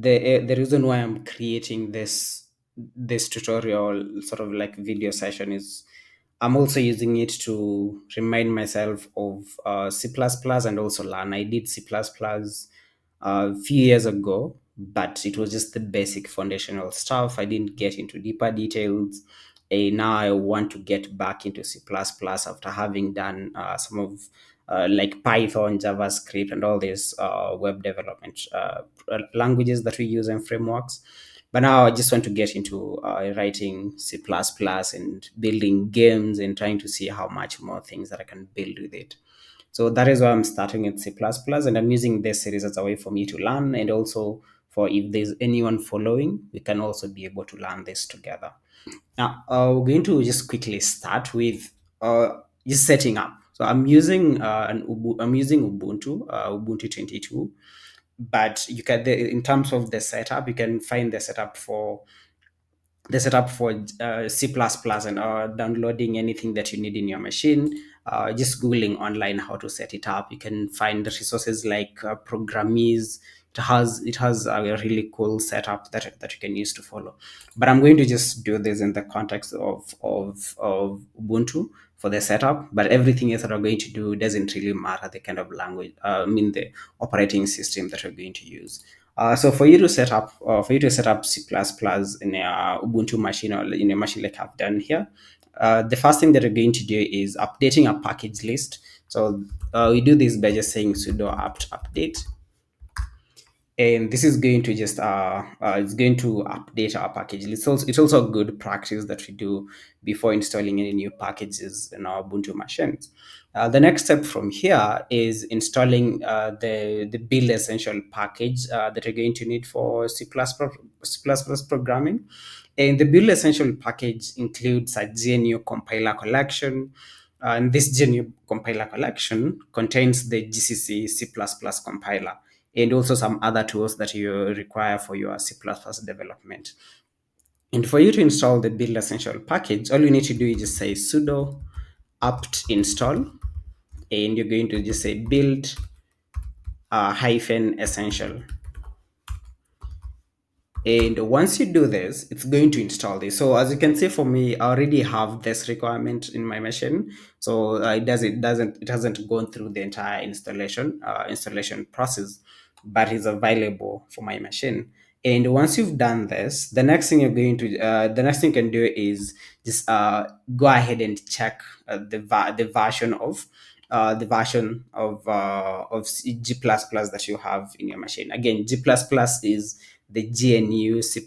the reason why I'm creating this tutorial sort of like video session is I'm also using it to remind myself of C++ and also learn. I did C++ a few years ago, but it was just the basic foundational stuff. I didn't get into deeper details. Now I want to get back into C++ after having done some of like Python, JavaScript, and all these web development languages that we use and frameworks. But now I just want to get into writing C++ and building games and trying to see how much more things that I can build with it. So that is why I'm starting with C++, and I'm using this series as a way for me to learn, and also for if there's anyone following, we can also be able to learn this together. Now, we're going to just quickly start with just setting up. So I'm using I'm using Ubuntu 22, but you can in terms of the setup, you can find the setup for C++ and downloading anything that you need in your machine. Just Googling online how to set it up. You can find resources like Programmese. It has a really cool setup that you can use to follow. But I'm going to just do this in the context of Ubuntu for the setup. But everything else that I'm going to do doesn't really matter the kind of language. I mean the operating system that we're going to use. So for you to set up C++ in a Ubuntu machine or in a machine like I've done here, the first thing that we're going to do is updating a package list. So we do this by just saying sudo apt update, and this is going to just it's going to update our package list. It's also a good practice that we do before installing any new packages in our Ubuntu machines. The next step from here is installing the build essential package that you're going to need for C++ programming. And the build essential package includes a GNU compiler collection, and this GNU compiler collection contains the GCC C++ compiler and also some other tools that you require for your C++ development. And for you to install the build essential package, all you need to do is just say sudo apt install, and you're going to just say build hyphen essential. And once you do this, it's going to install this. So as you can see, for me, I already have this requirement in my machine. So it hasn't gone through the entire installation process, but it's available for my machine. And once you've done this, the next thing you can do is just go ahead and check the version of G++ that you have in your machine. Again, G++ is the GNU C++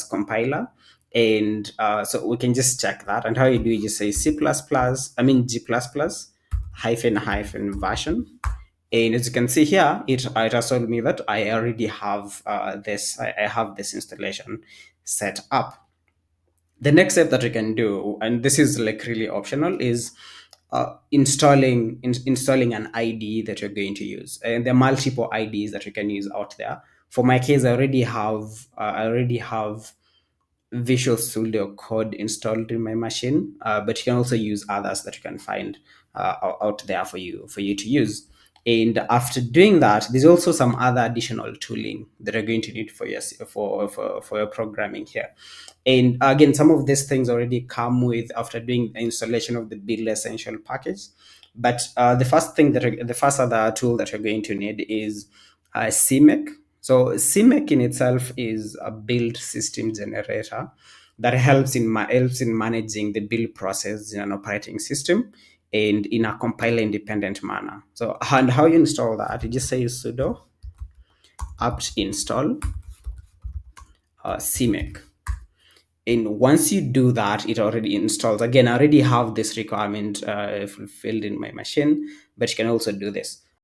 compiler. And so we can just check that. And how you do it, you say G++ hyphen version. And as you can see here, it has told me that I already have I have this installation set up. The next step that we can do, and this is like really optional, is installing an IDE that you're going to use. And there are multiple IDEs that you can use out there. For my case, I already have Visual Studio Code installed in my machine, but you can also use others that you can find out there for you to use. And after doing that, there's also some other additional tooling that you're going to need for your programming here. And again, some of these things already come with after doing the installation of the build essential package. But the first other tool that you're going to need is CMake. So CMake in itself is a build system generator that helps in managing the build process in an operating system and in a compiler independent manner. So, and how you install that, you just say sudo apt install CMake. And once you do that, it already installs. Again, I already have this requirement fulfilled in my machine, but you can also do this.